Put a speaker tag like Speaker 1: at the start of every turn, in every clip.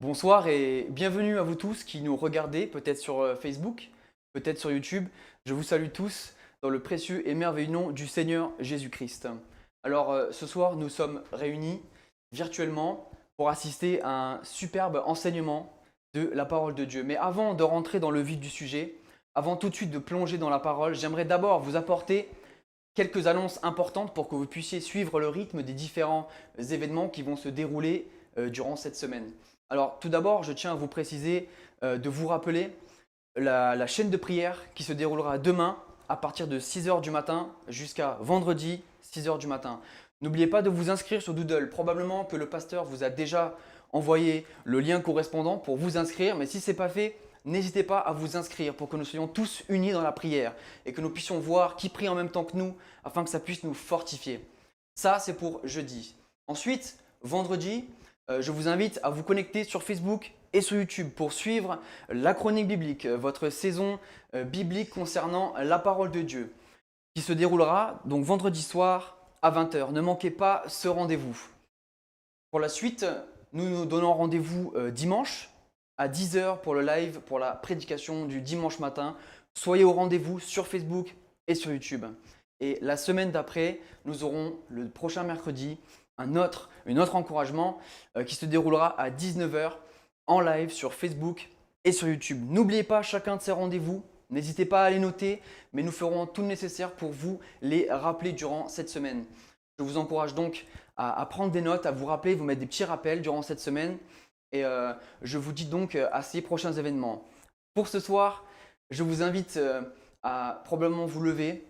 Speaker 1: Bonsoir et bienvenue à vous tous qui nous regardez, peut-être sur Facebook, peut-être sur YouTube. Je vous salue tous dans le précieux et merveilleux nom du Seigneur Jésus-Christ. Alors ce soir, nous sommes réunis virtuellement pour assister à un superbe enseignement de la parole de Dieu. Mais avant de rentrer dans le vif du sujet, avant tout de suite de plonger dans la parole, j'aimerais d'abord vous apporter quelques annonces importantes pour que vous puissiez suivre le rythme des différents événements qui vont se dérouler durant cette semaine. Alors tout d'abord, je tiens à vous préciser de vous rappeler la chaîne de prière qui se déroulera demain à partir de 6 h du matin jusqu'à vendredi 6 h du matin. N'oubliez pas de vous inscrire sur Doodle. Probablement que le pasteur vous a déjà envoyé le lien correspondant pour vous inscrire, mais si ce n'est pas fait, n'hésitez pas à vous inscrire pour que nous soyons tous unis dans la prière et que nous puissions voir qui prie en même temps que nous afin que ça puisse nous fortifier. Ça, c'est pour jeudi. Ensuite, vendredi, je vous invite à vous connecter sur Facebook et sur YouTube pour suivre la chronique biblique, votre saison biblique concernant la parole de Dieu, qui se déroulera donc vendredi soir à 20 h. Ne manquez pas ce rendez-vous. Pour la suite, nous nous donnons rendez-vous dimanche à 10 h pour le live, pour la prédication du dimanche matin. Soyez au rendez-vous sur Facebook et sur YouTube. Et la semaine d'après, nous aurons le prochain mercredi un autre encouragement qui se déroulera à 19 h en live sur Facebook et sur YouTube. N'oubliez pas chacun de ces rendez-vous, n'hésitez pas à les noter, mais nous ferons tout le nécessaire pour vous les rappeler durant cette semaine. Je vous encourage donc à prendre des notes, à vous rappeler, vous mettre des petits rappels durant cette semaine et je vous dis donc à ces prochains événements. Pour ce soir, je vous invite à probablement vous lever,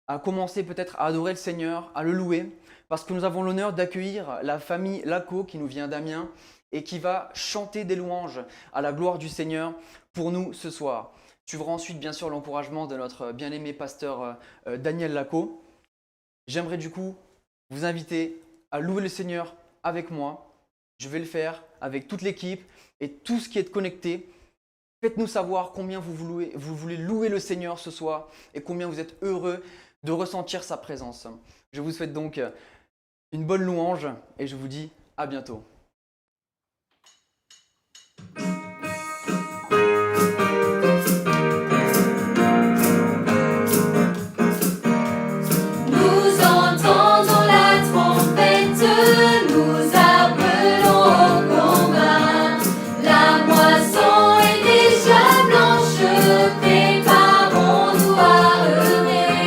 Speaker 1: à commencer peut-être à adorer le Seigneur, à le louer, parce que nous avons l'honneur d'accueillir la famille Laco qui nous vient d'Amiens et qui va chanter des louanges à la gloire du Seigneur pour nous ce soir. Suivra ensuite bien sûr l'encouragement de notre bien-aimé pasteur Daniel Laco. J'aimerais du coup vous inviter à louer le Seigneur avec moi. Je vais le faire avec toute l'équipe et tout ce qui est connecté. Faites-nous savoir combien vous voulez louer le Seigneur ce soir et combien vous êtes heureux de ressentir sa présence. Je vous souhaite donc une bonne louange et je vous dis à bientôt.
Speaker 2: Nous entendons la trompette, nous appelons au combat. La moisson est déjà blanche, préparons-nous à œuvrer.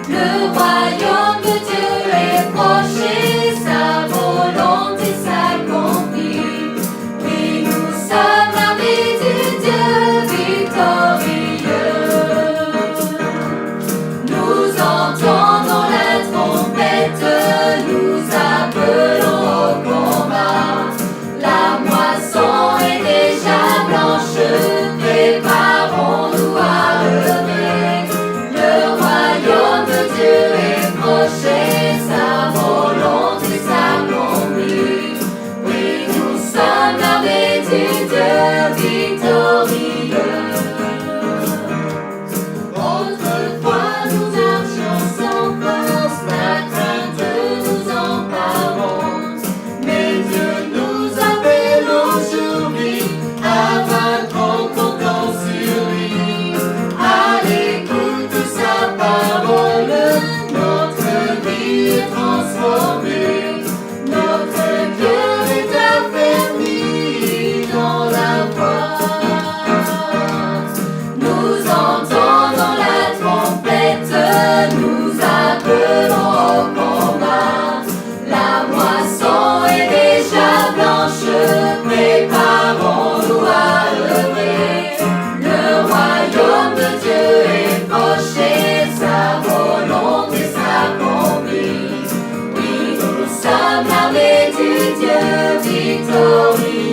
Speaker 2: Le royaume de Dieu est proche et sa volonté s'accomplit. Oui, nous sommes l'armée du Dieu victorieux. Nous entendons la trompette, nous appelons au combat. La moisson est déjà blanche, préparons-nous à œuvrer. Le royaume de Dieu est proche et sa volonté s'accomplit. Oui, nous sommes l'armée du Dieu victorieux. Autrefois nous marchions sans force, la crainte nous emparons. Mais Dieu nous appelle aujourd'hui à vaincre en comptant sur lui. À l'écoute de sa parole, notre vie est transformée. Notre cœur est affermi dans la foi. Nous entendons la trompette, nous appelons au combat. La moisson est déjà blanche, préparons-nous à œuvrer. Le royaume de Dieu est proche et sa volonté s'accomplit. Oui, nous sommes l'armée du Dieu victorieux.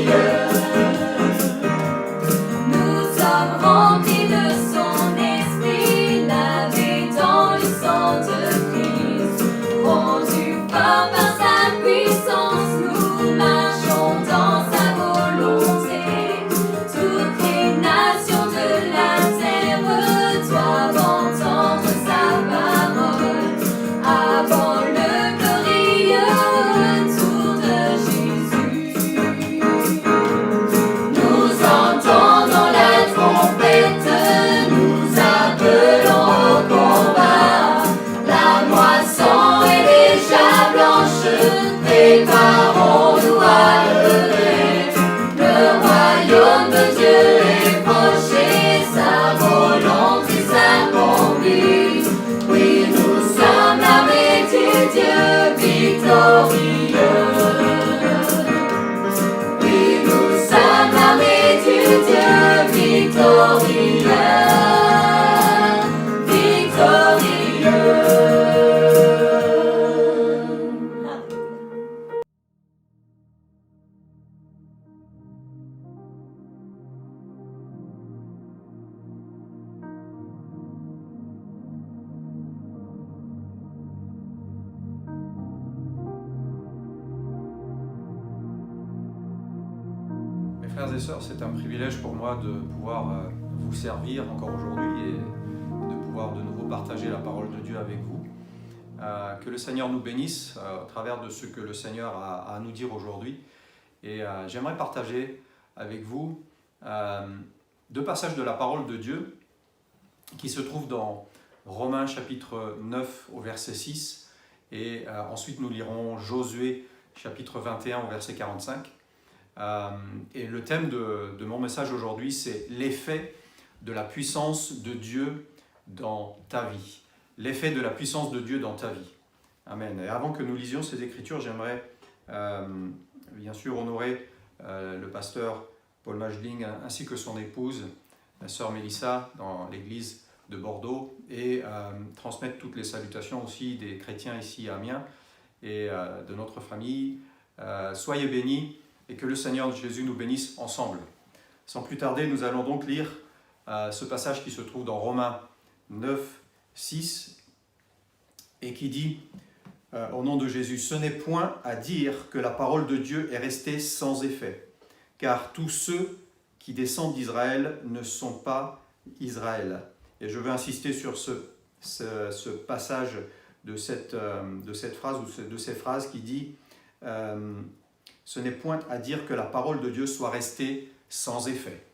Speaker 2: Nous sommes remplis de son esprit, lavés dans le sang de Christ. Rendus forts par sa puissance, nous marchons dans sa volonté. Toutes les nations de la terre doivent entendre sa parole avant le glorieux retour de Jésus.
Speaker 3: Frères et sœurs, c'est un privilège pour moi de pouvoir vous servir encore aujourd'hui et de pouvoir de nouveau partager la parole de Dieu avec vous. Que le Seigneur nous bénisse au travers de ce que le Seigneur a à nous dire aujourd'hui. Et j'aimerais partager avec vous deux passages de la parole de Dieu qui se trouvent dans Romains chapitre 9 au verset 6 et ensuite nous lirons Josué chapitre 21 au verset 45. Et le thème de mon message aujourd'hui, c'est l'effet de la puissance de Dieu dans ta vie. L'effet de la puissance de Dieu dans ta vie. Amen. Et avant que nous lisions ces écritures, j'aimerais bien sûr honorer le pasteur Paul Majling ainsi que son épouse, la sœur Mélissa, dans l'église de Bordeaux, et transmettre toutes les salutations aussi des chrétiens ici à Amiens et de notre famille. Soyez bénis et que le Seigneur Jésus nous bénisse ensemble. Sans plus tarder, nous allons donc lire ce passage qui se trouve dans Romains 9, 6 et qui dit au nom de Jésus, « Ce n'est point à dire que la parole de Dieu est restée sans effet, car tous ceux qui descendent d'Israël ne sont pas Israël. » Et je veux insister sur ce passage de cette phrase ou de ces phrases qui dit ce n'est point à dire que la parole de Dieu soit restée sans effet.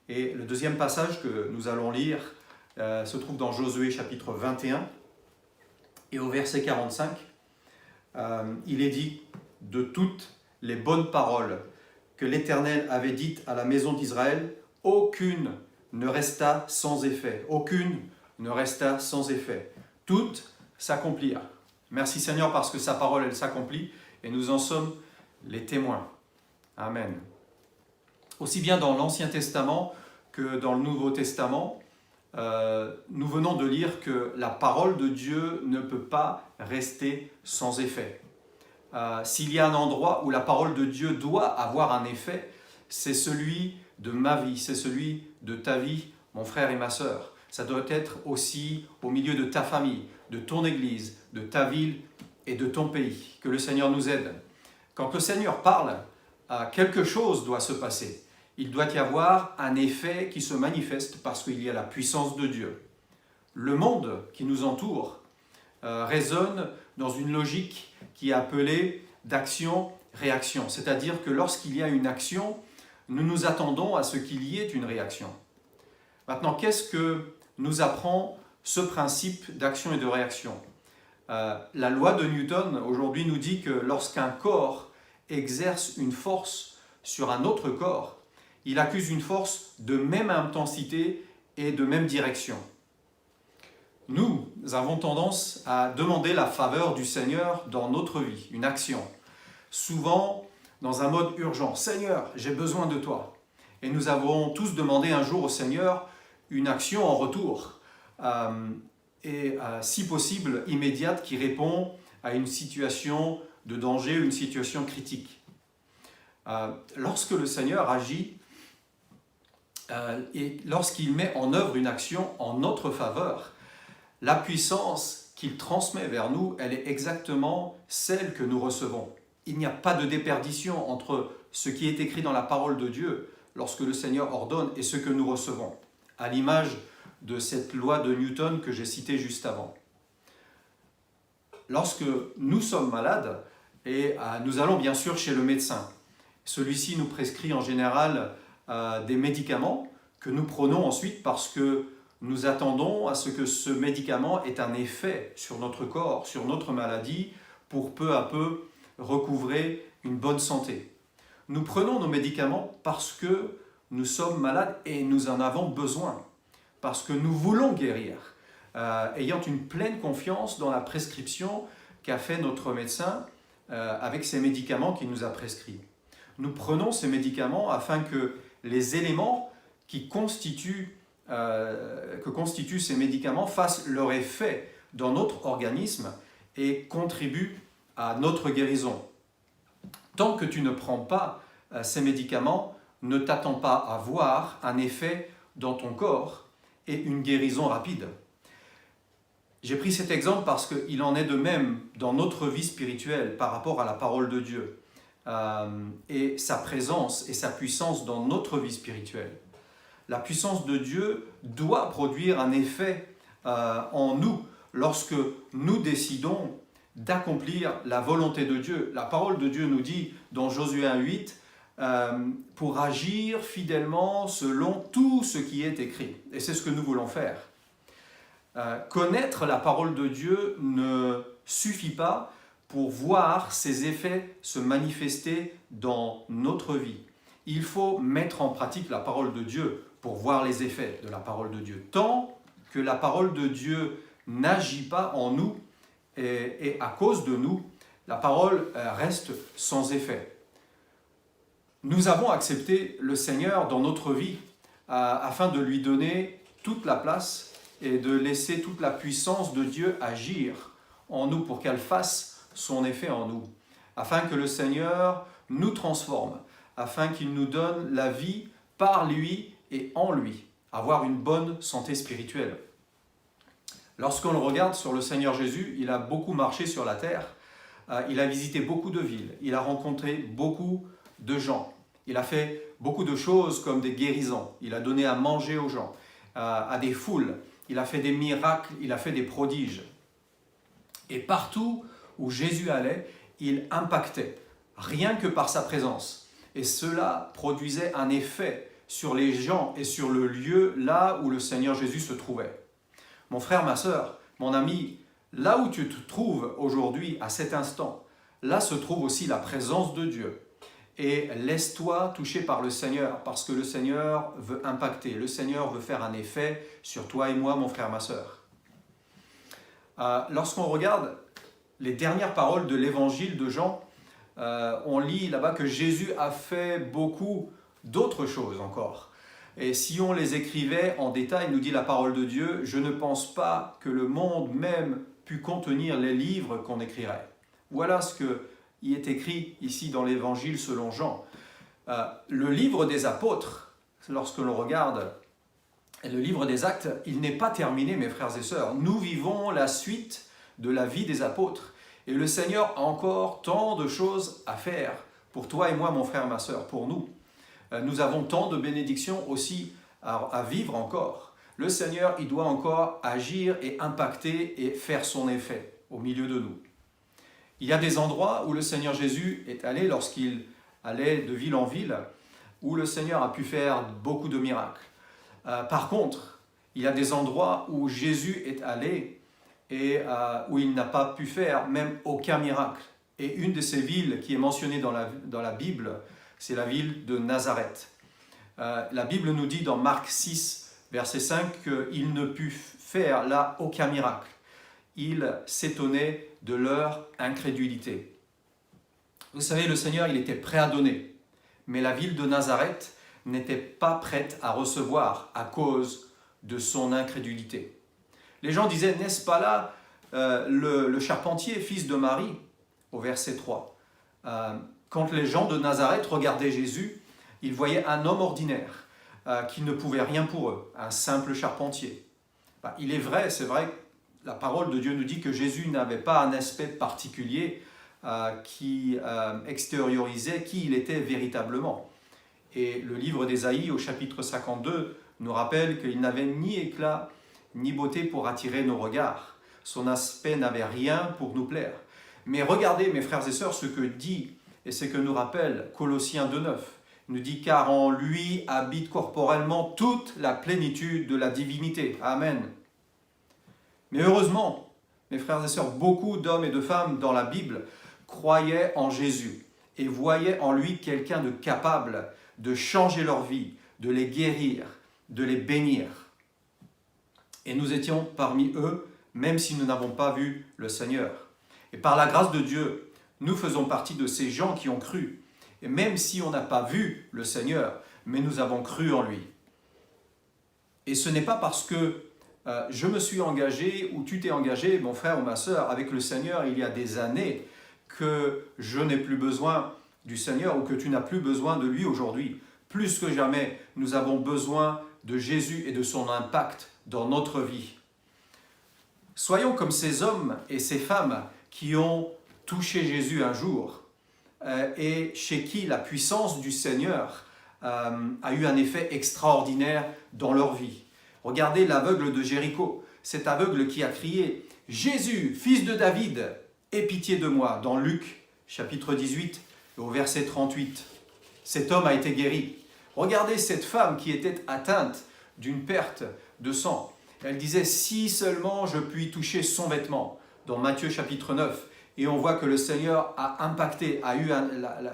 Speaker 3: Et le deuxième passage que nous allons lire se trouve dans Josué chapitre 21 et au verset 45. Il est dit « De toutes les bonnes paroles que l'Éternel avait dites à la maison d'Israël, aucune ne resta sans effet. » Aucune ne resta sans effet. Toutes s'accomplirent. Merci Seigneur parce que sa parole, elle s'accomplit et nous en sommes les témoins. Amen. Aussi bien dans l'Ancien Testament que dans le Nouveau Testament, nous venons de lire que la parole de Dieu ne peut pas rester sans effet. S'il y a un endroit où la parole de Dieu doit avoir un effet, c'est celui de ma vie, c'est celui de ta vie, mon frère et ma sœur. Ça doit être aussi au milieu de ta famille, de ton église, de ta ville et de ton pays. Que le Seigneur nous aide. Quand le Seigneur parle, quelque chose doit se passer. Il doit y avoir un effet qui se manifeste parce qu'il y a la puissance de Dieu. Le monde qui nous entoure résonne dans une logique qui est appelée d'action-réaction. C'est-à-dire que lorsqu'il y a une action, nous nous attendons à ce qu'il y ait une réaction. Maintenant, qu'est-ce que nous apprend ce principe d'action et de réaction ? La loi de Newton aujourd'hui nous dit que lorsqu'un corps exerce une force sur un autre corps, il accuse une force de même intensité et de même direction. Nous avons tendance à demander la faveur du Seigneur dans notre vie, une action. Souvent dans un mode urgent. « Seigneur, j'ai besoin de toi. » Et nous avons tous demandé un jour au Seigneur une action en retour. Si possible immédiate, qui répond à une situation de danger, une situation critique. Lorsque le Seigneur agit et lorsqu'il met en œuvre une action en notre faveur, la puissance qu'il transmet vers nous, elle est exactement celle que nous recevons. Il n'y a pas de déperdition entre ce qui est écrit dans la parole de Dieu lorsque le Seigneur ordonne et ce que nous recevons, à l'image de cette loi de Newton que j'ai citée juste avant. Lorsque nous sommes malades, et nous allons bien sûr chez le médecin, celui-ci nous prescrit en général des médicaments que nous prenons ensuite parce que nous attendons à ce que ce médicament ait un effet sur notre corps, sur notre maladie, pour peu à peu recouvrer une bonne santé. Nous prenons nos médicaments parce que nous sommes malades et nous en avons besoin, parce que nous voulons guérir, ayant une pleine confiance dans la prescription qu'a fait notre médecin avec ces médicaments qu'il nous a prescrits. Nous prenons ces médicaments afin que les éléments que constituent ces médicaments fassent leur effet dans notre organisme et contribuent à notre guérison. Tant que tu ne prends pas ces médicaments, ne t'attends pas à voir un effet dans ton corps et une guérison rapide. J'ai pris cet exemple parce qu'il en est de même dans notre vie spirituelle par rapport à la parole de Dieu. et sa présence et sa puissance dans notre vie spirituelle. La puissance de Dieu doit produire un effet en nous lorsque nous décidons d'accomplir la volonté de Dieu. La parole de Dieu nous dit dans Josué 1:8 pour agir fidèlement selon tout ce qui est écrit. Et c'est ce que nous voulons faire. Connaître la parole de Dieu ne suffit pas pour voir ses effets se manifester dans notre vie. Il faut mettre en pratique la parole de Dieu pour voir les effets de la parole de Dieu. Tant que la parole de Dieu n'agit pas en nous et à cause de nous, la parole reste sans effet. Nous avons accepté le Seigneur dans notre vie afin de lui donner toute la place et de laisser toute la puissance de Dieu agir en nous pour qu'elle fasse son effet en nous, afin que le Seigneur nous transforme, afin qu'il nous donne la vie par lui et en lui, avoir une bonne santé spirituelle. Lorsqu'on le regarde sur le Seigneur Jésus, il a beaucoup marché sur la terre, il a visité beaucoup de villes, il a rencontré beaucoup de gens, il a fait beaucoup de choses comme des guérisons, il a donné à manger aux gens, à des foules, il a fait des miracles, il a fait des prodiges. Et partout où Jésus allait, il impactait, rien que par sa présence. Et cela produisait un effet sur les gens et sur le lieu là où le Seigneur Jésus se trouvait. Mon frère, ma sœur, mon ami, là où tu te trouves aujourd'hui, à cet instant, là se trouve aussi la présence de Dieu. Et laisse-toi toucher par le Seigneur, parce que le Seigneur veut impacter, le Seigneur veut faire un effet sur toi et moi, mon frère, ma sœur. Lorsqu'on regarde les dernières paroles de l'évangile de Jean, on lit là-bas que Jésus a fait beaucoup d'autres choses encore. Et si on les écrivait en détail, nous dit la parole de Dieu, je ne pense pas que le monde même pût contenir les livres qu'on écrirait. Voilà ce qui est écrit ici dans l'évangile selon Jean. Le livre des apôtres, lorsque l'on regarde le livre des actes, il n'est pas terminé, mes frères et sœurs. Nous vivons la suite de la vie des apôtres. Et le Seigneur a encore tant de choses à faire pour toi et moi, mon frère, ma sœur, pour nous. Nous avons tant de bénédictions aussi à vivre encore. Le Seigneur, il doit encore agir et impacter et faire son effet au milieu de nous. Il y a des endroits où le Seigneur Jésus est allé lorsqu'il allait de ville en ville, où le Seigneur a pu faire beaucoup de miracles. Par contre, il y a des endroits où Jésus est allé et où il n'a pas pu faire même aucun miracle. Et une de ces villes qui est mentionnée dans la Bible, c'est la ville de Nazareth. La Bible nous dit dans Marc 6, verset 5, qu'il ne put faire là aucun miracle. Il s'étonnait de leur incrédulité. Vous savez, le Seigneur, il était prêt à donner, mais la ville de Nazareth n'était pas prête à recevoir à cause de son incrédulité. Les gens disaient, n'est-ce pas là le charpentier, fils de Marie, au verset 3. Quand les gens de Nazareth regardaient Jésus, ils voyaient un homme ordinaire qui ne pouvait rien pour eux, un simple charpentier. Il est vrai, c'est vrai, la parole de Dieu nous dit que Jésus n'avait pas un aspect particulier qui extériorisait qui il était véritablement. Et le livre d'Ésaïe au chapitre 52 nous rappelle qu'il n'avait ni éclat ni beauté pour attirer nos regards. Son aspect n'avait rien pour nous plaire. Mais regardez, mes frères et sœurs, ce que dit et ce que nous rappelle Colossiens 2,9. Il nous dit « Car en lui habite corporellement toute la plénitude de la divinité. » Amen. Mais heureusement, mes frères et sœurs, beaucoup d'hommes et de femmes dans la Bible croyaient en Jésus et voyaient en lui quelqu'un de capable de changer leur vie, de les guérir, de les bénir. Et nous étions parmi eux, même si nous n'avons pas vu le Seigneur. Et par la grâce de Dieu, nous faisons partie de ces gens qui ont cru. Et même si on n'a pas vu le Seigneur, mais nous avons cru en lui. Et ce n'est pas parce que je me suis engagé ou tu t'es engagé, mon frère ou ma sœur, avec le Seigneur il y a des années, que je n'ai plus besoin du Seigneur ou que tu n'as plus besoin de lui aujourd'hui. Plus que jamais, nous avons besoin de Jésus et de son impact dans notre vie. Soyons comme ces hommes et ces femmes qui ont touché Jésus un jour. et chez qui la puissance du Seigneur a eu un effet extraordinaire dans leur vie. Regardez l'aveugle de Jéricho, cet aveugle qui a crié « Jésus, fils de David, aie pitié de moi » dans Luc chapitre 18 au verset 38. Cet homme a été guéri. Regardez cette femme qui était atteinte d'une perte de sang. Elle disait « Si seulement je puis toucher son vêtement » dans Matthieu chapitre 9. Et on voit que le Seigneur a impacté,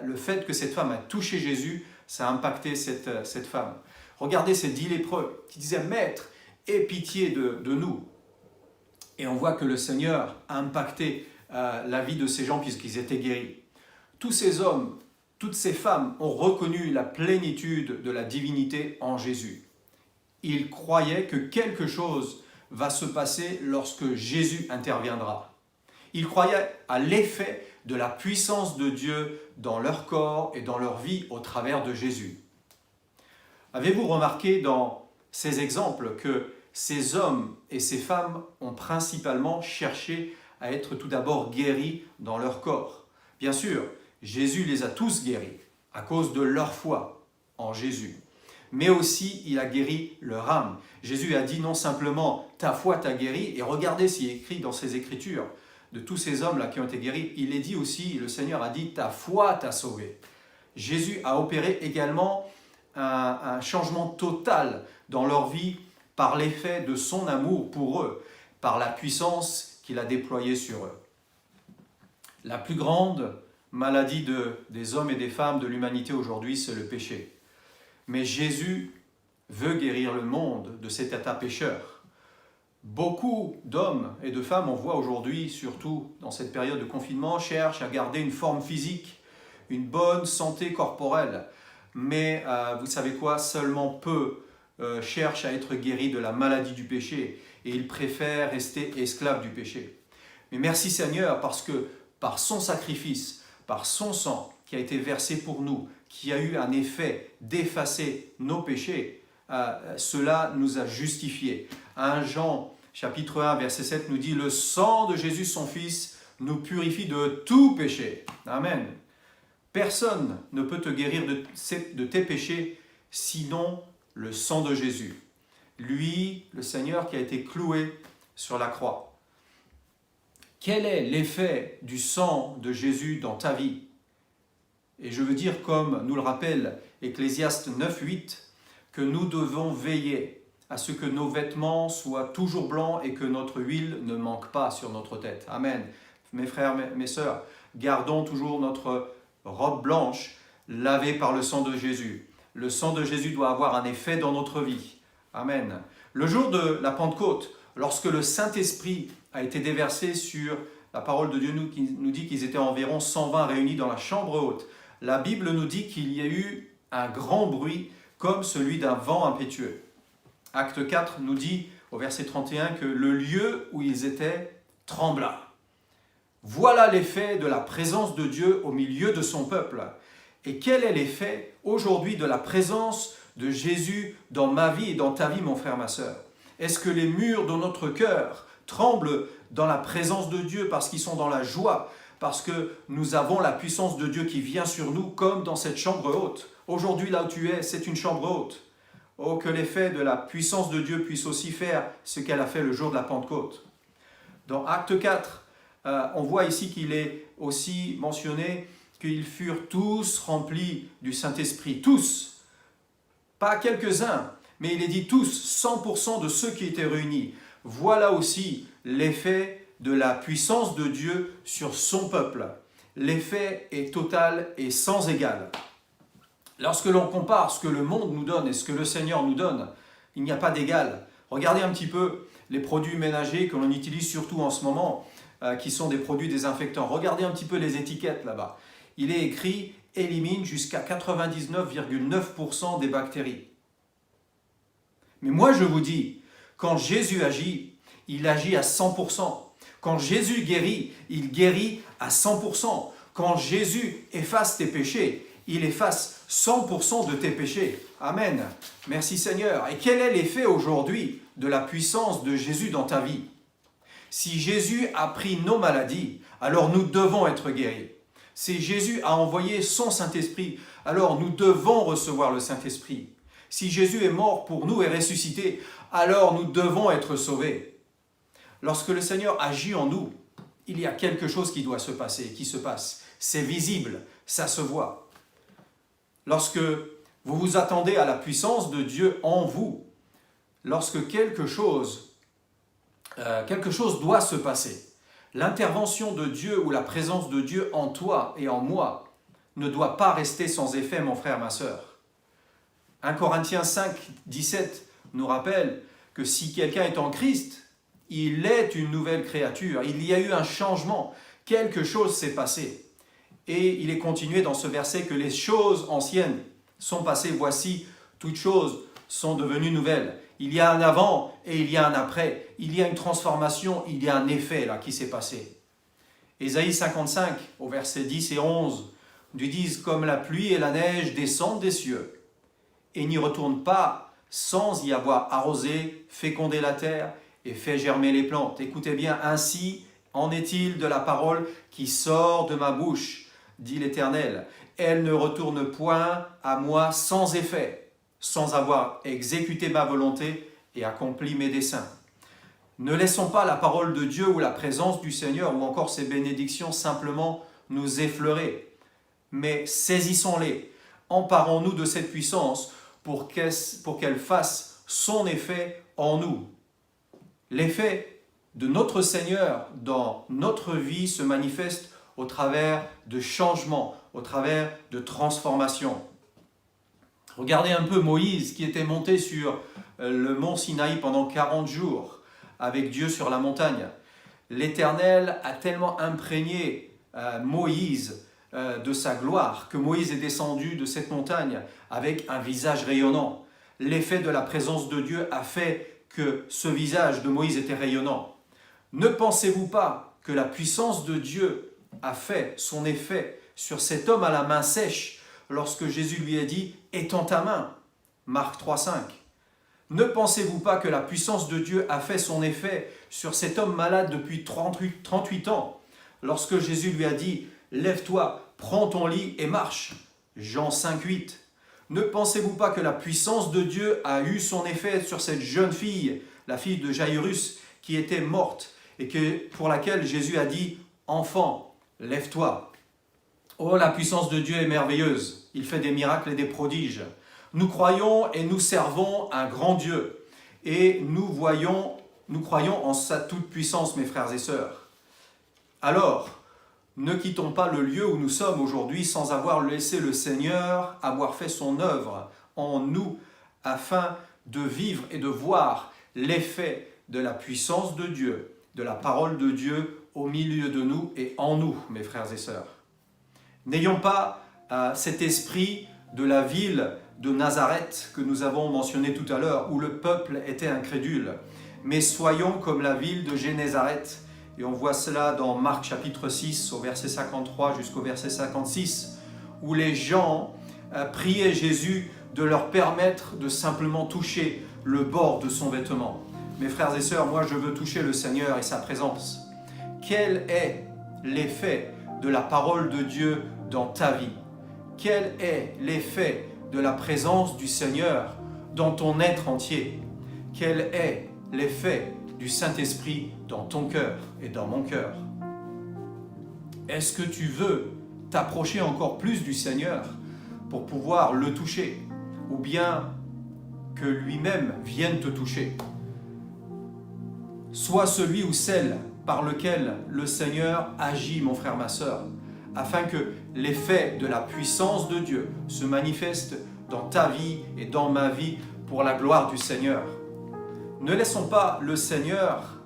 Speaker 3: le fait que cette femme a touché Jésus, ça a impacté cette femme. Regardez ces 10 lépreux qui disaient « Maître, aie pitié de nous ». Et on voit que le Seigneur a impacté la vie de ces gens puisqu'ils étaient guéris. Tous ces hommes, toutes ces femmes ont reconnu la plénitude de la divinité en Jésus. Ils croyaient que quelque chose va se passer lorsque Jésus interviendra. Ils croyaient à l'effet de la puissance de Dieu dans leur corps et dans leur vie au travers de Jésus. Avez-vous remarqué dans ces exemples que ces hommes et ces femmes ont principalement cherché à être tout d'abord guéris dans leur corps? Bien sûr, Jésus les a tous guéris à cause de leur foi en Jésus. Mais aussi, il a guéri leur âme. Jésus a dit non simplement « ta foi t'a guéri » et regardez s'il est écrit dans ces Écritures de tous ces hommes-là qui ont été guéris, il est dit aussi, le Seigneur a dit « ta foi t'a sauvé ». Jésus a opéré également un changement total dans leur vie par l'effet de son amour pour eux, par la puissance qu'il a déployée sur eux. La plus grande maladie des hommes et des femmes de l'humanité aujourd'hui, c'est le péché. Mais Jésus veut guérir le monde de cet état pécheur. Beaucoup d'hommes et de femmes, on voit aujourd'hui, surtout dans cette période de confinement, cherchent à garder une forme physique, une bonne santé corporelle. Mais vous savez quoi, seulement peu cherchent à être guéris de la maladie du péché et ils préfèrent rester esclaves du péché. Mais merci Seigneur parce que par son sacrifice, par son sang qui a été versé pour nous, qui a eu un effet d'effacer nos péchés, cela nous a justifiés. 1 Jean chapitre 1 verset 7 nous dit « Le sang de Jésus son Fils nous purifie de tout péché. » Amen. Personne ne peut te guérir de tes péchés sinon le sang de Jésus. Lui, le Seigneur qui a été cloué sur la croix. Quel est l'effet du sang de Jésus dans ta vie? Et je veux dire, comme nous le rappelle Ecclésiaste 9.8, que nous devons veiller à ce que nos vêtements soient toujours blancs et que notre huile ne manque pas sur notre tête. Amen. Mes frères, mes sœurs, gardons toujours notre robe blanche lavée par le sang de Jésus. Le sang de Jésus doit avoir un effet dans notre vie. Amen. Le jour de la Pentecôte, lorsque le Saint-Esprit a été déversé sur la parole de Dieu, nous dit qu'ils étaient environ 120 réunis dans la chambre haute. La Bible nous dit qu'il y a eu un grand bruit comme celui d'un vent impétueux. Acte 4 nous dit au verset 31 que le lieu où ils étaient trembla. Voilà l'effet de la présence de Dieu au milieu de son peuple. Et quel est l'effet aujourd'hui de la présence de Jésus dans ma vie et dans ta vie, mon frère, ma sœur? Est-ce que les murs de notre cœur tremblent dans la présence de Dieu parce qu'ils sont dans la joie, parce que nous avons la puissance de Dieu qui vient sur nous comme dans cette chambre haute? Aujourd'hui, là où tu es, c'est une chambre haute. Oh, que l'effet de la puissance de Dieu puisse aussi faire ce qu'elle a fait le jour de la Pentecôte. Dans Acte 4, on voit ici qu'il est aussi mentionné qu'ils furent tous remplis du Saint-Esprit. Tous, pas quelques-uns, mais il est dit tous, 100% de ceux qui étaient réunis. Voilà aussi l'effet de la puissance de Dieu sur son peuple. L'effet est total et sans égal. Lorsque l'on compare ce que le monde nous donne et ce que le Seigneur nous donne, il n'y a pas d'égal. Regardez un petit peu les produits ménagers que l'on utilise surtout en ce moment, qui sont des produits désinfectants. Regardez un petit peu les étiquettes là-bas. Il est écrit « élimine jusqu'à 99,9% des bactéries ». Mais moi je vous dis, quand Jésus agit, il agit à 100%. Quand Jésus guérit, il guérit à 100%. Quand Jésus efface tes péchés, il efface 100% de tes péchés. Amen. Merci Seigneur. Et quel est l'effet aujourd'hui de la puissance de Jésus dans ta vie? Si Jésus a pris nos maladies, alors nous devons être guéris. C'est Jésus a envoyé son Saint-Esprit. Alors nous devons recevoir le Saint-Esprit. Si Jésus est mort pour nous et ressuscité, alors nous devons être sauvés. Lorsque le Seigneur agit en nous, il y a quelque chose qui doit se passer, qui se passe. C'est visible, ça se voit. Lorsque vous vous attendez à la puissance de Dieu en vous, lorsque quelque chose doit se passer, l'intervention de Dieu ou la présence de Dieu en toi et en moi ne doit pas rester sans effet, mon frère, ma sœur. 1 Corinthiens 5, 17 nous rappelle que si quelqu'un est en Christ, il est une nouvelle créature. Il y a eu un changement, quelque chose s'est passé. Et il est continué dans ce verset que les choses anciennes sont passées, voici, toutes choses sont devenues nouvelles. Il y a un avant et il y a un après. Il y a une transformation, il y a un effet là qui s'est passé. Ésaïe 55, au verset 10 et 11, nous disent « Comme la pluie et la neige descendent des cieux et n'y retournent pas sans y avoir arrosé, fécondé la terre et fait germer les plantes. Écoutez bien, ainsi en est-il de la parole qui sort de ma bouche, dit l'Éternel. Elle ne retourne point à moi sans effet, sans avoir exécuté ma volonté et accompli mes desseins. » Ne laissons pas la parole de Dieu ou la présence du Seigneur ou encore ses bénédictions simplement nous effleurer, mais saisissons-les, emparons-nous de cette puissance pour qu'elle fasse son effet en nous. L'effet de notre Seigneur dans notre vie se manifeste au travers de changements, au travers de transformations. Regardez un peu Moïse qui était monté sur le mont Sinaï pendant 40 jours avec Dieu sur la montagne. L'Éternel a tellement imprégné Moïse de sa gloire que Moïse est descendu de cette montagne avec un visage rayonnant. L'effet de la présence de Dieu a fait que ce visage de Moïse était rayonnant. Ne pensez-vous pas que la puissance de Dieu a fait son effet sur cet homme à la main sèche lorsque Jésus lui a dit « Étends ta main » Marc 3,5. Ne pensez-vous pas que la puissance de Dieu a fait son effet sur cet homme malade depuis 38 ans lorsque Jésus lui a dit « Lève-toi, prends ton lit et marche » Jean 5,8. Ne pensez-vous pas que la puissance de Dieu a eu son effet sur cette jeune fille, la fille de Jaïrus, qui était morte et pour laquelle Jésus a dit « Enfant, lève-toi ». Oh, la puissance de Dieu est merveilleuse. Il fait des miracles et des prodiges. Nous croyons et nous servons un grand Dieu. Et nous croyons en sa toute-puissance, mes frères et sœurs. Alors, ne quittons pas le lieu où nous sommes aujourd'hui sans avoir laissé le Seigneur avoir fait son œuvre en nous afin de vivre et de voir l'effet de la puissance de Dieu, de la parole de Dieu au milieu de nous et en nous, mes frères et sœurs. N'ayons pas cet esprit de la ville de Nazareth que nous avons mentionné tout à l'heure, où le peuple était incrédule, mais soyons comme la ville de Génézareth. Et on voit cela dans Marc chapitre 6, au verset 53 jusqu'au verset 56, où les gens priaient Jésus de leur permettre de simplement toucher le bord de son vêtement. Mes frères et sœurs, moi je veux toucher le Seigneur et sa présence. Quel est l'effet de la parole de Dieu dans ta vie? Quel est l'effet de la présence du Seigneur dans ton être entier? Quel est l'effet du Saint-Esprit dans ton cœur et dans mon cœur? Est-ce que tu veux t'approcher encore plus du Seigneur pour pouvoir le toucher, ou bien que lui-même vienne te toucher? Sois celui ou celle par lequel le Seigneur agit, mon frère, ma sœur, afin que l'effet de la puissance de Dieu se manifeste dans ta vie et dans ma vie pour la gloire du Seigneur. Ne laissons pas le Seigneur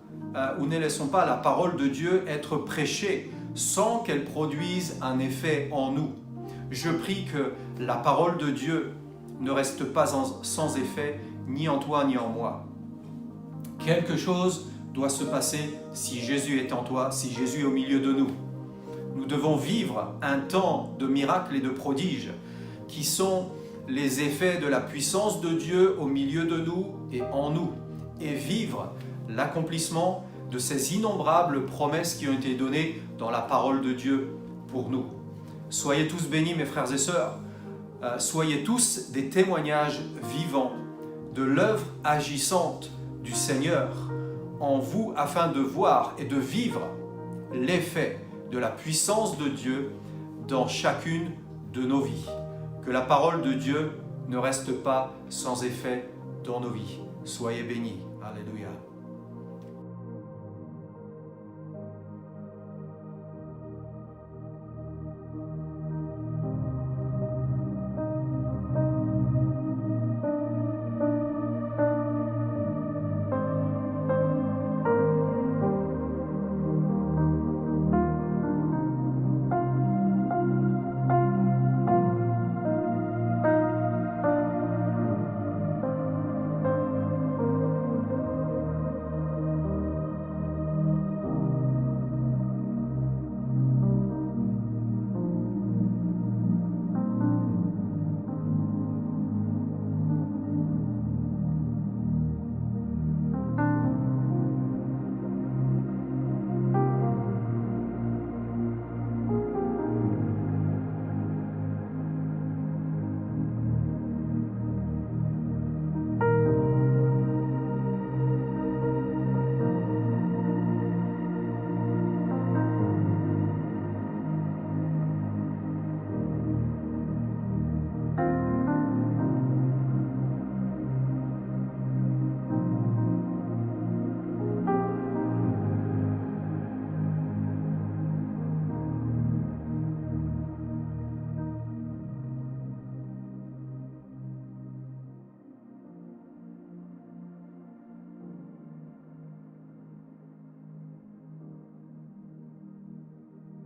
Speaker 3: ou ne laissons pas la parole de Dieu être prêchée sans qu'elle produise un effet en nous. Je prie que la parole de Dieu ne reste pas sans effet ni en toi ni en moi. Quelque chose doit se passer si Jésus est en toi, si Jésus est au milieu de nous. Nous devons vivre un temps de miracles et de prodiges qui sont les effets de la puissance de Dieu au milieu de nous et en nous, et vivre l'accomplissement de ces innombrables promesses qui ont été données dans la parole de Dieu pour nous. Soyez tous bénis, mes frères et sœurs. Soyez tous des témoignages vivants de l'œuvre agissante du Seigneur en vous, afin de voir et de vivre l'effet de la puissance de Dieu dans chacune de nos vies. Que la parole de Dieu ne reste pas sans effet dans nos vies. Soyez bénis. Alléluia.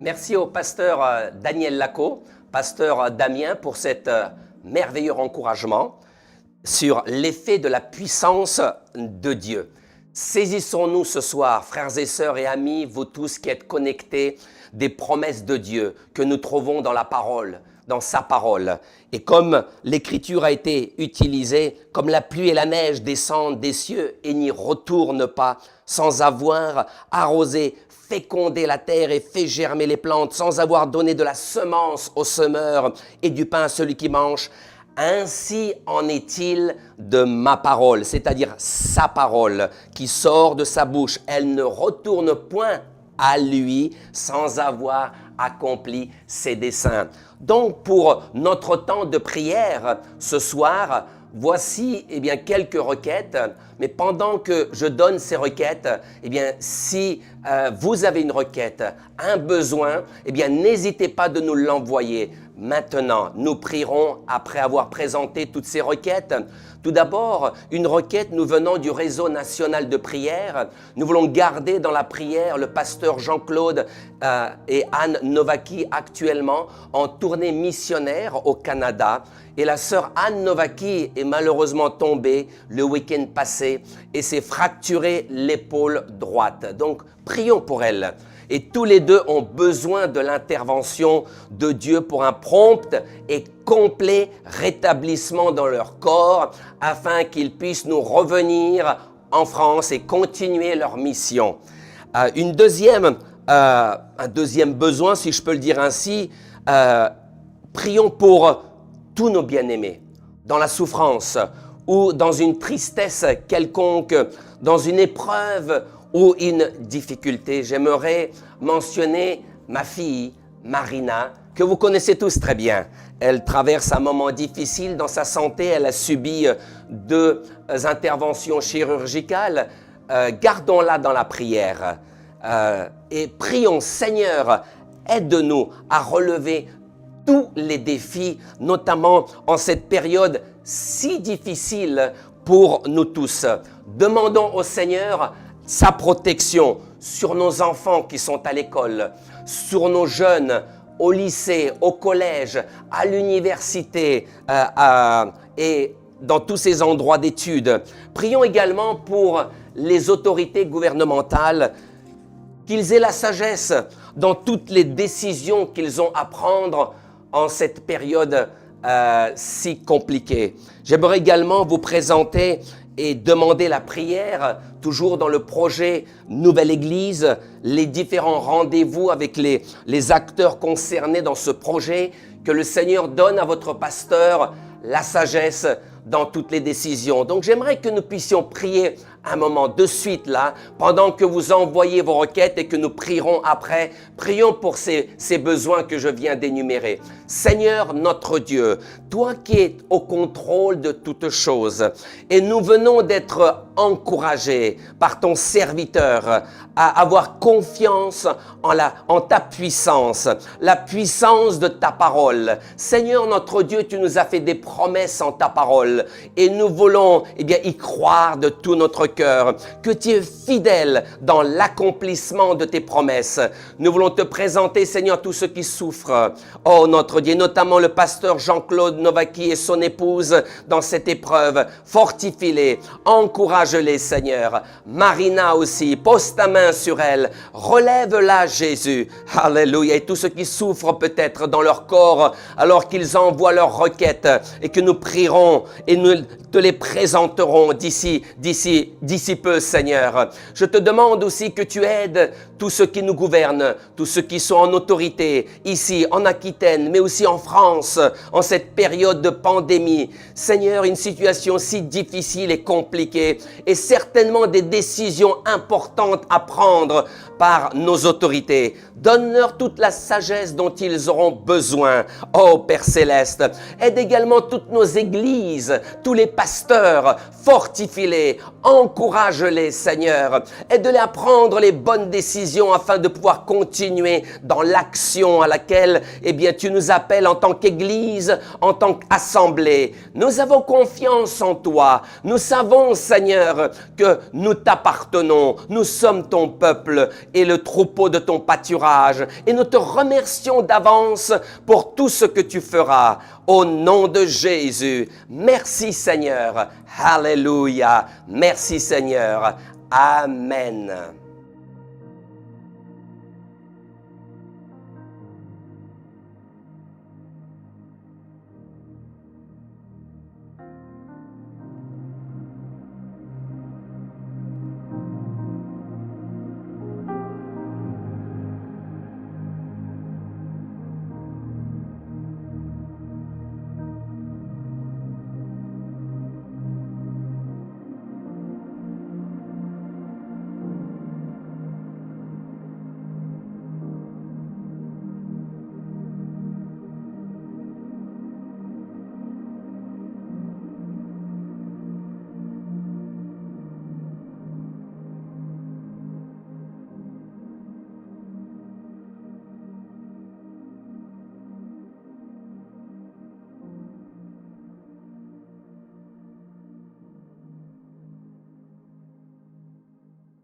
Speaker 4: Merci au pasteur Daniel Lacot, pasteur d'Amiens, pour cet merveilleux encouragement sur l'effet de la puissance de Dieu. Saisissons-nous ce soir, frères et sœurs et amis, vous tous qui êtes connectés, des promesses de Dieu que nous trouvons dans la parole, dans sa parole. Et comme l'écriture a été utilisée, comme la pluie et la neige descendent des cieux et n'y retournent pas, sans avoir arrosé, fécondé la terre et fait germer les plantes, sans avoir donné de la semence au semeur et du pain à celui qui mange, ainsi en est-il de ma parole, c'est-à-dire sa parole qui sort de sa bouche. Elle ne retourne point à lui sans avoir accompli ses desseins. Donc pour notre temps de prière ce soir, voici quelques requêtes, mais pendant que je donne ces requêtes, si vous avez une requête, un besoin, n'hésitez pas de nous l'envoyer. Maintenant, nous prierons après avoir présenté toutes ces requêtes. Tout d'abord, une requête nous venant du réseau national de prière. Nous voulons garder dans la prière le pasteur Jean-Claude et Anne Novaki actuellement en tournée missionnaire au Canada. Et la sœur Anne Novaki est malheureusement tombée le week-end passé et s'est fracturé l'épaule droite. Donc, prions pour elle. Et tous les deux ont besoin de l'intervention de Dieu pour un prompt et complet rétablissement dans leur corps afin qu'ils puissent nous revenir en France et continuer leur mission. Un deuxième besoin, si je peux le dire ainsi, prions pour tous nos bien-aimés dans la souffrance ou dans une tristesse quelconque, dans une épreuve ou une difficulté. J'aimerais mentionner ma fille, Marina, que vous connaissez tous très bien. Elle traverse un moment difficile dans sa santé. Elle a subi 2 interventions chirurgicales. Gardons-la dans la prière. Et prions, Seigneur, aide-nous à relever tous les défis, notamment en cette période si difficile pour nous tous. Demandons au Seigneur sa protection sur nos enfants qui sont à l'école, sur nos jeunes au lycée, au collège, à l'université et dans tous ces endroits d'études. Prions également pour les autorités gouvernementales, qu'ils aient la sagesse dans toutes les décisions qu'ils ont à prendre en cette période si compliquée. J'aimerais également vous présenter et demander la prière, toujours dans le projet Nouvelle Église, les différents rendez-vous avec les acteurs concernés dans ce projet, que le Seigneur donne à votre pasteur la sagesse dans toutes les décisions. Donc j'aimerais que nous puissions prier un moment de suite là, pendant que vous envoyez vos requêtes et que nous prierons après. Prions pour ces besoins que je viens d'énumérer. Seigneur notre Dieu, toi qui es au contrôle de toutes choses, et nous venons d'être encouragés par ton serviteur à avoir confiance en ta puissance, la puissance de ta parole. Seigneur notre Dieu, tu nous as fait des promesses en ta parole et nous voulons y croire de tout notre cœur, que tu es fidèle dans l'accomplissement de tes promesses. Nous voulons te présenter, Seigneur, tous ceux qui souffrent, oh notre Dieu, notamment le pasteur Jean-Claude Novaki et son épouse dans cette épreuve. Fortifie-les, encourage-les, Seigneur. Marina aussi, pose ta main sur elle, relève-la, Jésus. Alléluia. Et tous ceux qui souffrent peut-être dans leur corps alors qu'ils envoient leurs requêtes et que nous prierons et nous te les présenterons d'ici peu, Seigneur. Je te demande aussi que tu aides tous ceux qui nous gouvernent, tous ceux qui sont en autorité, ici en Aquitaine, mais aussi en France, en cette période de pandémie. Seigneur, une situation si difficile et compliquée, et certainement des décisions importantes à prendre par nos autorités. Donne-leur toute la sagesse dont ils auront besoin. Oh Père Céleste, aide également toutes nos églises, tous les pasteurs, fortifie-les, encourage-les, Seigneur. Aide-les à prendre les bonnes décisions afin de pouvoir continuer dans l'action à laquelle, tu nous appelles en tant qu'Église, en tant qu'Assemblée. Nous avons confiance en toi. Nous savons, Seigneur, que nous t'appartenons. Nous sommes ton peuple et le troupeau de ton pâturage. Et nous te remercions d'avance pour tout ce que tu feras. Au nom de Jésus, merci Seigneur. Alléluia. Merci Seigneur. Amen.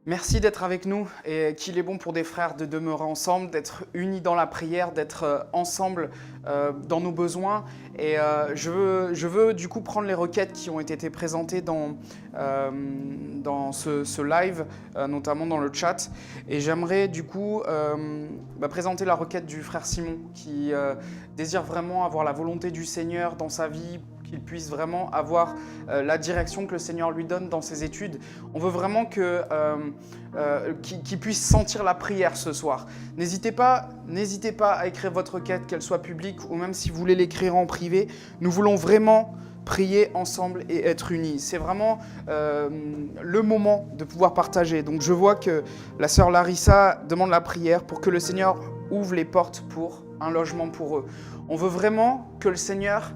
Speaker 1: Merci d'être avec nous et qu'il est bon pour des frères de demeurer ensemble, d'être unis dans la prière, d'être ensemble dans nos besoins. Et je veux du coup prendre les requêtes qui ont été présentées dans ce live, notamment dans le chat. Et j'aimerais du coup présenter la requête du frère Simon qui désire vraiment avoir la volonté du Seigneur dans sa vie, qu'il puisse vraiment avoir la direction que le Seigneur lui donne dans ses études. On veut vraiment qu'il puisse sentir la prière ce soir. N'hésitez pas à écrire votre requête, qu'elle soit publique ou même si vous voulez l'écrire en privé. Nous voulons vraiment prier ensemble et être unis. C'est vraiment le moment de pouvoir partager. Donc je vois que la sœur Larissa demande la prière pour que le Seigneur ouvre les portes pour un logement pour eux. On veut vraiment que le Seigneur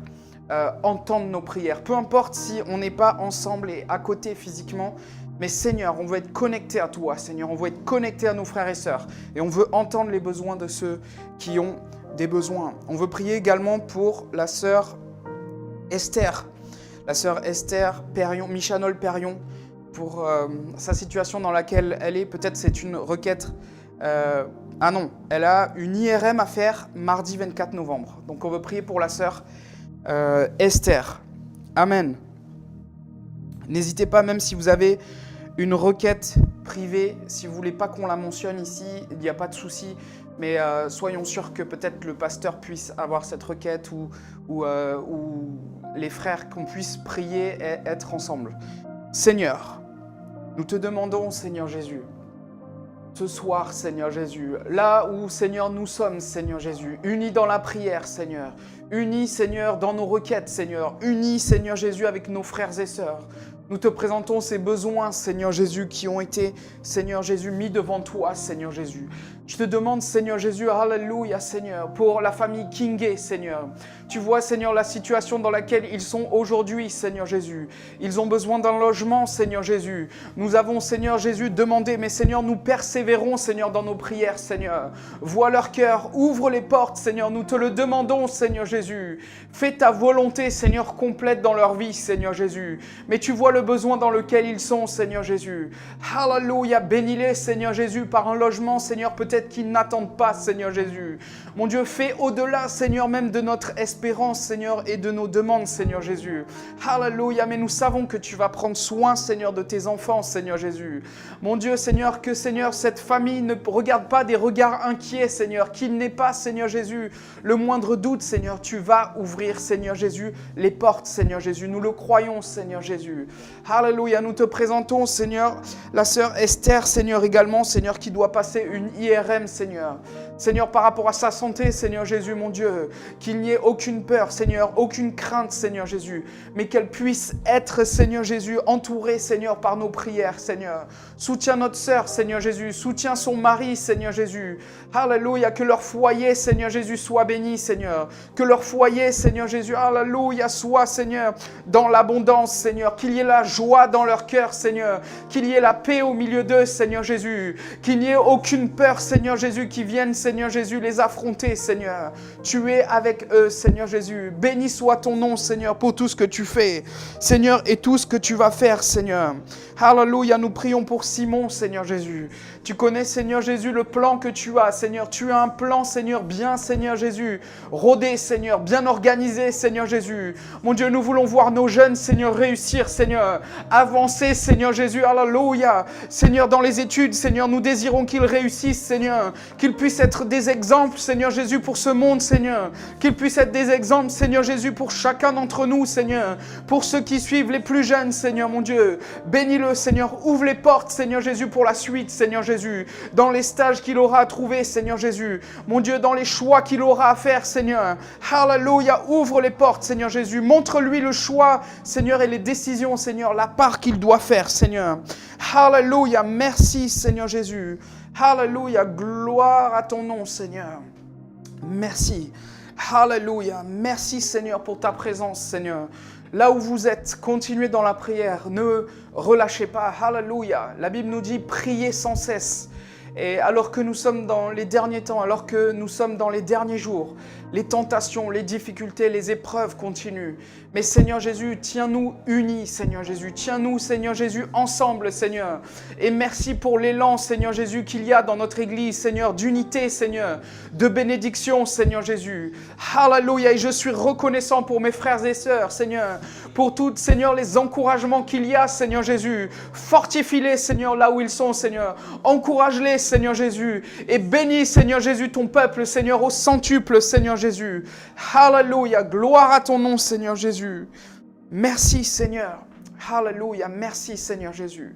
Speaker 1: entendre nos prières. Peu importe si on n'est pas ensemble et à côté physiquement, mais Seigneur, on veut être connecté à toi. Seigneur, on veut être connecté à nos frères et sœurs. Et on veut entendre les besoins de ceux qui ont des besoins. On veut prier également pour la sœur Esther. La sœur Esther Perrion, Michanol Perrion, pour sa situation dans laquelle elle est. Peut-être c'est une requête. Ah non, elle a une IRM à faire mardi 24 novembre. Donc on veut prier pour la sœur Esther. Amen. N'hésitez pas, même si vous avez une requête privée, si vous ne voulez pas qu'on la mentionne ici, il n'y a pas de souci, mais soyons sûrs que peut-être le pasteur puisse avoir cette requête ou les frères, qu'on puisse prier et être ensemble.
Speaker 5: Seigneur, nous te demandons, Seigneur Jésus, ce soir, Seigneur Jésus, là où, Seigneur, nous sommes, Seigneur Jésus, unis dans la prière, Seigneur, unis, Seigneur, dans nos requêtes, Seigneur, unis, Seigneur Jésus, avec nos frères et sœurs. Nous te présentons ces besoins, Seigneur Jésus, qui ont été, Seigneur Jésus, mis devant toi, Seigneur Jésus. Je te demande, Seigneur Jésus, alléluia, Seigneur, pour la famille Kingé, Seigneur. Tu vois, Seigneur, la situation dans laquelle ils sont aujourd'hui, Seigneur Jésus. Ils ont besoin d'un logement, Seigneur Jésus. Nous avons, Seigneur Jésus, demandé, mais Seigneur, nous persévérons, Seigneur, dans nos prières, Seigneur. Vois leur cœur, ouvre les portes, Seigneur, nous te le demandons, Seigneur Jésus. Fais ta volonté, Seigneur, complète dans leur vie, Seigneur Jésus. Mais tu vois le besoin dans lequel ils sont, Seigneur Jésus. Alléluia, bénis-les, Seigneur Jésus, par un logement, Seigneur, peut-être qu'ils n'attendent pas, Seigneur Jésus. Mon Dieu, fais au-delà, Seigneur, même de notre espérance, Seigneur, et de nos demandes, Seigneur Jésus. Alléluia, mais nous savons que tu vas prendre soin, Seigneur, de tes enfants, Seigneur Jésus. Mon Dieu, Seigneur, que, Seigneur, cette famille ne regarde pas des regards inquiets, Seigneur, qu'il n'ait pas, Seigneur Jésus, le moindre doute, Seigneur. Tu vas ouvrir, Seigneur Jésus, les portes, Seigneur Jésus. Nous le croyons, Seigneur Jésus. Alléluia, nous te présentons, Seigneur, la sœur Esther, Seigneur, également, Seigneur, qui doit passer une IRM, Seigneur. Seigneur, par rapport à sa santé, Seigneur Jésus, mon Dieu, qu'il n'y ait aucune peur, Seigneur, aucune crainte, Seigneur Jésus, mais qu'elle puisse être, Seigneur Jésus, entourée, Seigneur, par nos prières, Seigneur. Soutiens notre sœur, Seigneur Jésus, soutiens son mari, Seigneur Jésus. Alléluia, que leur foyer, Seigneur Jésus, soit béni, Seigneur. Que leur foyer, Seigneur Jésus, alléluia, soit, Seigneur, dans l'abondance, Seigneur. Qu'il y ait la joie dans leur cœur, Seigneur. Qu'il y ait la paix au milieu d'eux, Seigneur Jésus. Qu'il n'y ait aucune peur, Seigneur Jésus, qui vienne, Seigneur Jésus, les affronter, Seigneur. Tu es avec eux, Seigneur Jésus. Béni soit ton nom, Seigneur, pour tout ce que tu fais, Seigneur, et tout ce que tu vas faire, Seigneur. Alléluia, nous prions pour Simon, Seigneur Jésus. Tu connais, Seigneur Jésus, le plan que tu as, Seigneur. Tu as un plan, Seigneur, bien, Seigneur Jésus, rodé, Seigneur, bien organisé, Seigneur Jésus. Mon Dieu, nous voulons voir nos jeunes, Seigneur, réussir, Seigneur, avancer, Seigneur Jésus, alléluia. Seigneur, dans les études, Seigneur, nous désirons qu'ils réussissent, Seigneur, qu'ils puissent être des exemples, Seigneur Jésus, pour ce monde, Seigneur, qu'ils puissent être des exemples, Seigneur Jésus, pour chacun d'entre nous, Seigneur, pour ceux qui suivent les plus jeunes, Seigneur, mon Dieu. Bénis-le, Seigneur, ouvre les portes, Seigneur Jésus, pour la suite, Seigneur Jésus, dans les stages qu'il aura à trouver, Seigneur Jésus, mon Dieu, dans les choix qu'il aura à faire, Seigneur. Alléluia, ouvre les portes, Seigneur Jésus, montre-lui le choix, Seigneur, et les décisions, Seigneur, la part qu'il doit faire, Seigneur. Alléluia, merci, Seigneur Jésus. Alléluia, gloire à ton nom, Seigneur. Merci. Alléluia, merci, Seigneur, pour ta présence, Seigneur. Là où vous êtes, continuez dans la prière, ne relâchez pas. Alléluia. La Bible nous dit priez sans cesse. Et alors que nous sommes dans les derniers temps, alors que nous sommes dans les derniers jours, les tentations, les difficultés, les épreuves continuent. Mais Seigneur Jésus, tiens-nous unis, Seigneur Jésus. Tiens-nous, Seigneur Jésus, ensemble, Seigneur. Et merci pour l'élan, Seigneur Jésus, qu'il y a dans notre Église, Seigneur, d'unité, Seigneur, de bénédiction, Seigneur Jésus. Alléluia. Et je suis reconnaissant pour mes frères et sœurs, Seigneur, pour tous, Seigneur, les encouragements qu'il y a, Seigneur Jésus. Fortifie-les, Seigneur, là où ils sont, Seigneur. Encourage-les, Seigneur Jésus. Et bénis, Seigneur Jésus, ton peuple, Seigneur, au centuple, Seigneur Jésus. Alléluia. Gloire à ton nom, Seigneur Jésus. Merci, Seigneur. Alléluia. Merci, Seigneur Jésus.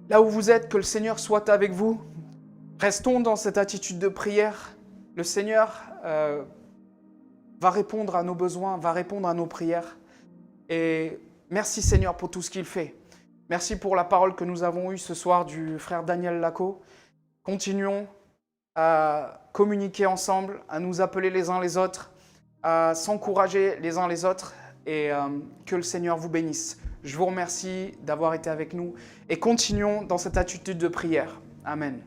Speaker 5: Là où vous êtes, que le Seigneur soit avec vous. Restons dans cette attitude de prière. Le Seigneur va répondre à nos besoins, va répondre à nos prières. Et merci, Seigneur, pour tout ce qu'il fait. Merci pour la parole que nous avons eue ce soir du frère Daniel Lacot. Continuons à communiquer ensemble, à nous appeler les uns les autres, à s'encourager les uns les autres et que le Seigneur vous bénisse. Je vous remercie d'avoir été avec nous et continuons dans cette attitude de prière. Amen.